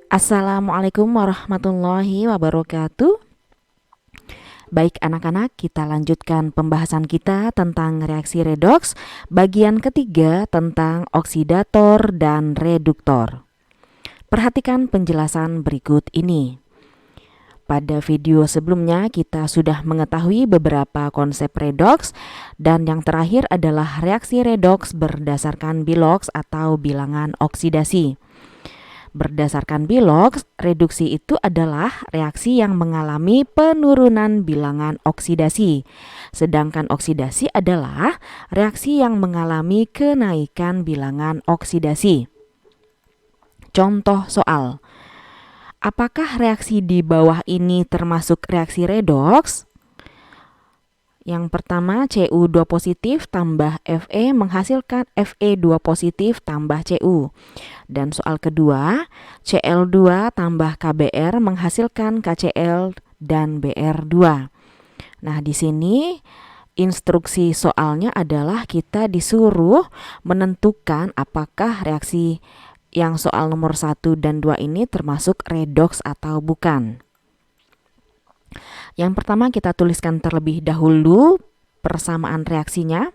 Assalamualaikum warahmatullahi wabarakatuh. Baik anak-anak, kita lanjutkan pembahasan kita tentang reaksi redoks bagian ketiga tentang oksidator dan reduktor. Perhatikan penjelasan berikut ini. Pada video sebelumnya kita sudah mengetahui beberapa konsep redoks dan yang terakhir adalah reaksi redoks berdasarkan biloks atau bilangan oksidasi. Berdasarkan biloks, reduksi itu adalah reaksi yang mengalami penurunan bilangan oksidasi. Sedangkan oksidasi adalah reaksi yang mengalami kenaikan bilangan oksidasi. Contoh soal. Apakah reaksi di bawah ini termasuk reaksi redoks? Yang pertama, Cu2 positif tambah Fe menghasilkan Fe2 positif tambah Cu. Dan soal kedua, Cl2 tambah Kbr menghasilkan KCl dan Br2. Nah, di sini instruksi soalnya adalah kita disuruh menentukan apakah reaksi yang soal nomor 1 dan 2 ini termasuk redoks atau bukan. Yang pertama kita tuliskan terlebih dahulu persamaan reaksinya.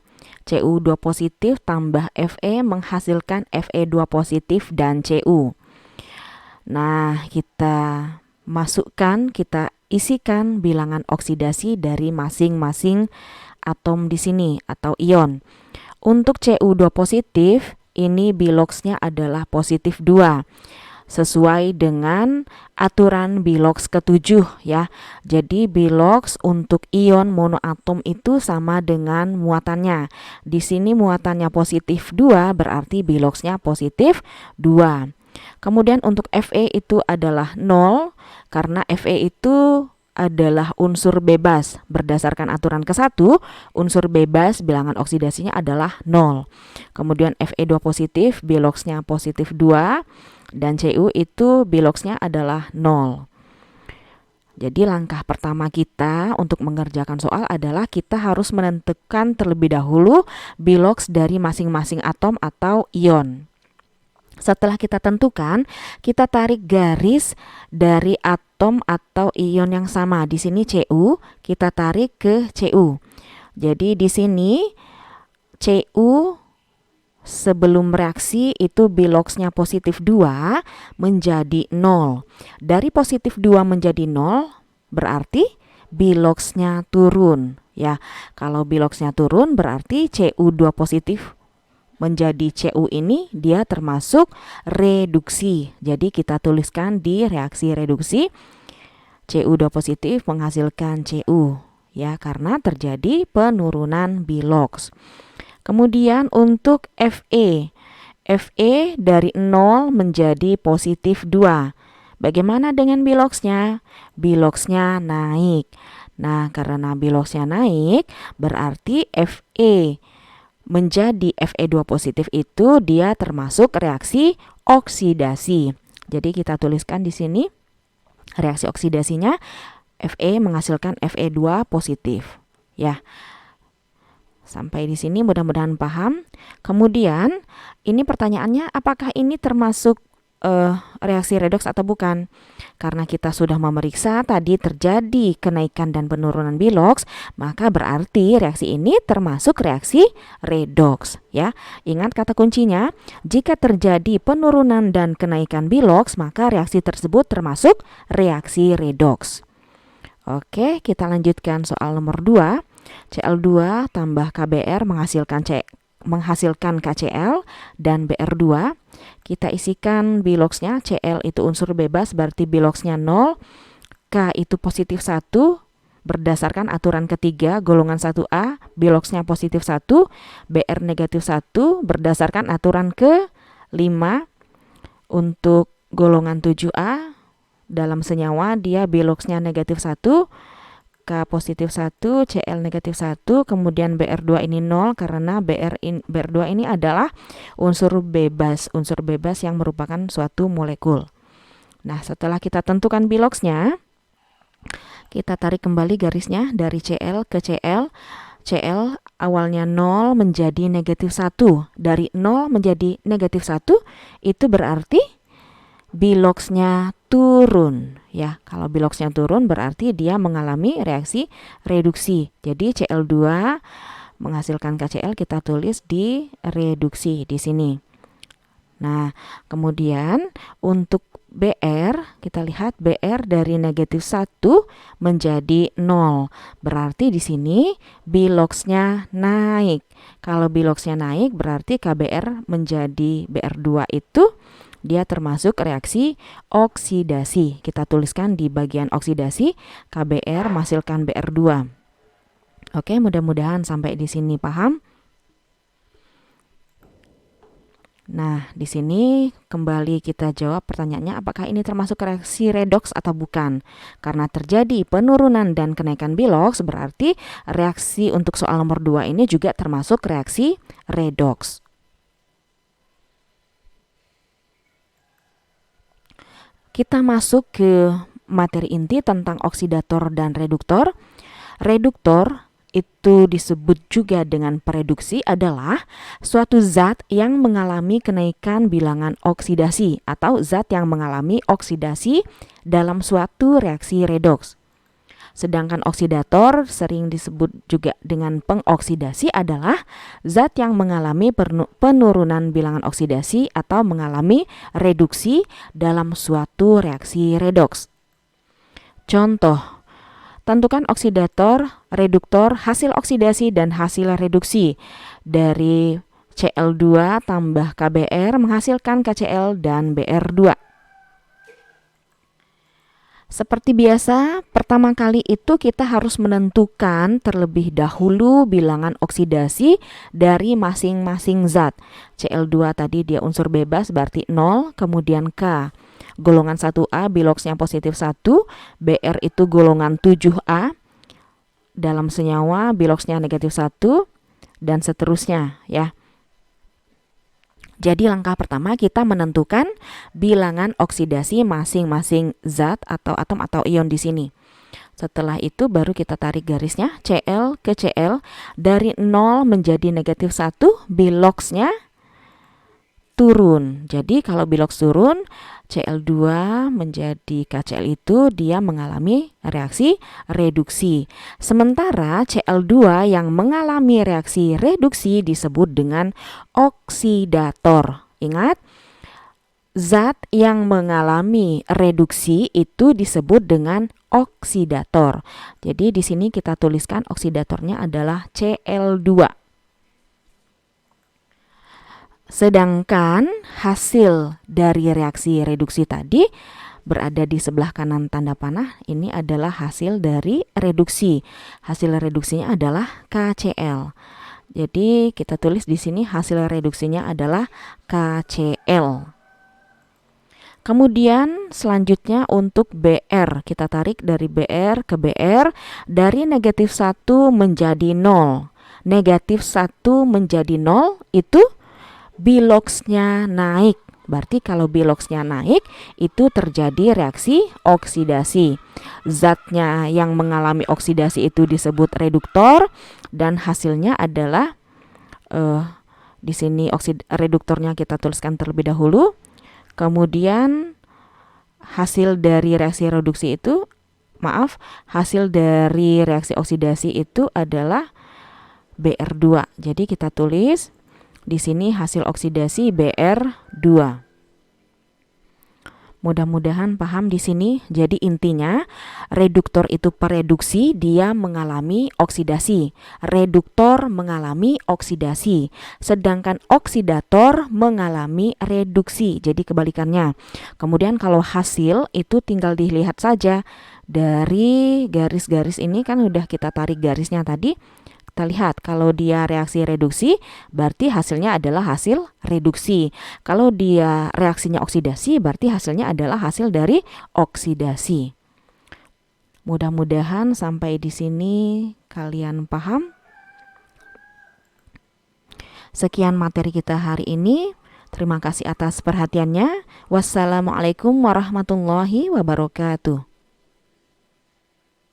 Cu2 positif tambah Fe menghasilkan Fe2 positif dan Cu. Nah, kita masukkan, kita isikan bilangan oksidasi dari masing-masing atom di sini atau ion. Untuk Cu2 positif, ini biloksnya adalah positif 2. Sesuai dengan aturan biloks ke-7 ya. Jadi biloks untuk ion monoatom itu sama dengan muatannya. Di sini muatannya positif 2 berarti biloksnya positif 2. Kemudian untuk Fe itu adalah 0 karena Fe itu adalah unsur bebas. Berdasarkan aturan ke-1, unsur bebas bilangan oksidasinya adalah 0. Kemudian Fe2 positif, biloksnya positif 2. Dan Cu itu biloksnya adalah 0. Jadi langkah pertama kita untuk mengerjakan soal adalah kita harus menentukan terlebih dahulu biloks dari masing-masing atom atau ion. Setelah kita tentukan, kita tarik garis dari atom atau ion yang sama. Di sini Cu, kita tarik ke Cu. Jadi di sini Cu sebelum reaksi itu biloksnya positif 2 menjadi 0. Dari positif 2 menjadi 0 berarti biloksnya turun ya. Kalau biloksnya turun berarti Cu2 positif menjadi Cu ini dia termasuk reduksi. Jadi kita tuliskan di reaksi reduksi Cu2 positif menghasilkan Cu ya karena terjadi penurunan biloks. Kemudian untuk Fe dari 0 menjadi positif 2. Bagaimana dengan biloksnya? Biloksnya naik. Nah, karena biloksnya naik, berarti Fe menjadi Fe2 positif itu dia termasuk reaksi oksidasi. Jadi kita tuliskan di sini reaksi oksidasinya Fe menghasilkan Fe2 positif. Ya. Sampai di sini mudah-mudahan paham. Kemudian ini pertanyaannya apakah ini termasuk reaksi redoks atau bukan? Karena kita sudah memeriksa tadi terjadi kenaikan dan penurunan biloks, maka berarti reaksi ini termasuk reaksi redoks ya. Ingat kata kuncinya, jika terjadi penurunan dan kenaikan biloks, maka reaksi tersebut termasuk reaksi redoks. Oke, kita lanjutkan soal nomor 2. Cl2 tambah Kbr menghasilkan KCl dan Br2. Kita isikan biloksnya. Cl itu unsur bebas berarti biloksnya 0. K itu positif 1. Berdasarkan aturan ketiga golongan 1A biloksnya positif 1. Br negatif 1 berdasarkan aturan ke-5 untuk golongan 7A dalam senyawa dia biloksnya negatif 1. K positif 1, Cl negatif 1, kemudian Br2 ini 0 karena Br2 ini adalah unsur bebas yang merupakan suatu molekul. Nah, setelah kita tentukan biloksnya, kita tarik kembali garisnya dari Cl ke Cl. Cl awalnya 0 menjadi negatif 1. Dari 0 menjadi negatif 1 itu berarti Biloxnya turun ya. Kalau biloxnya turun berarti dia mengalami reaksi reduksi. Jadi Cl2 menghasilkan KCl, kita tulis di reduksi di sini. Nah, kemudian untuk Br, kita lihat Br dari negatif 1 menjadi 0. Berarti di sini biloxnya naik. Kalau biloxnya naik berarti KBr menjadi Br2 itu dia termasuk reaksi oksidasi. Kita tuliskan di bagian oksidasi, KBr menghasilkan Br2. Oke, mudah-mudahan sampai di sini paham. Nah, di sini kembali kita jawab pertanyaannya, apakah ini termasuk reaksi redoks atau bukan? Karena terjadi penurunan dan kenaikan bilox, berarti reaksi untuk soal nomor 2 ini juga termasuk reaksi redoks. Kita masuk ke materi inti tentang oksidator dan reduktor. Reduktor itu disebut juga dengan pereduksi adalah suatu zat yang mengalami kenaikan bilangan oksidasi atau zat yang mengalami oksidasi dalam suatu reaksi redoks. Sedangkan oksidator sering disebut juga dengan pengoksidasi adalah zat yang mengalami penurunan bilangan oksidasi atau mengalami reduksi dalam suatu reaksi redoks. Contoh, tentukan oksidator, reduktor, hasil oksidasi dan hasil reduksi dari Cl2 tambah KBr menghasilkan KCl dan Br2. Seperti biasa, pertama kali itu kita harus menentukan terlebih dahulu bilangan oksidasi dari masing-masing zat. Cl2 tadi dia unsur bebas berarti 0, kemudian K. Golongan 1A biloxnya positif 1, Br itu golongan 7A, dalam senyawa biloxnya negatif 1, dan seterusnya ya. Jadi langkah pertama kita menentukan bilangan oksidasi masing-masing zat atau atom atau ion di sini. Setelah itu baru kita tarik garisnya, Cl ke Cl dari 0 menjadi negatif 1, biloxnya turun. Jadi kalau bilox turun, Cl2 menjadi KCl itu dia mengalami reaksi reduksi. Sementara Cl2 yang mengalami reaksi reduksi disebut dengan oksidator. Ingat, zat yang mengalami reduksi itu disebut dengan oksidator. Jadi di sini kita tuliskan oksidatornya adalah Cl2. Sedangkan hasil dari reaksi reduksi tadi berada di sebelah kanan tanda panah. Ini adalah hasil dari reduksi. Hasil reduksinya adalah KCl. Jadi kita tulis di sini hasil reduksinya adalah KCl. Kemudian selanjutnya untuk Br, kita tarik dari Br ke Br dari negatif 1 menjadi 0. Negatif 1 menjadi 0 itu biloxnya naik. Berarti kalau biloxnya naik itu terjadi reaksi oksidasi. Zatnya yang mengalami oksidasi itu disebut reduktor dan hasilnya adalah di sini reduktornya kita tuliskan terlebih dahulu. Kemudian hasil dari reaksi reduksi itu, hasil dari reaksi oksidasi itu adalah Br2. Jadi kita tulis di sini hasil oksidasi Br2. Mudah-mudahan paham di sini. Jadi intinya reduktor itu pereduksi, dia mengalami oksidasi. Reduktor mengalami oksidasi. Sedangkan oksidator mengalami reduksi. Jadi kebalikannya. Kemudian kalau hasil itu tinggal dilihat saja dari garis-garis ini, kan udah kita tarik garisnya tadi. Kita lihat kalau dia reaksi reduksi berarti hasilnya adalah hasil reduksi. Kalau dia reaksinya oksidasi berarti hasilnya adalah hasil dari oksidasi. Mudah-mudahan sampai di sini kalian paham. Sekian materi kita hari ini. Terima kasih atas perhatiannya. Wassalamualaikum warahmatullahi wabarakatuh.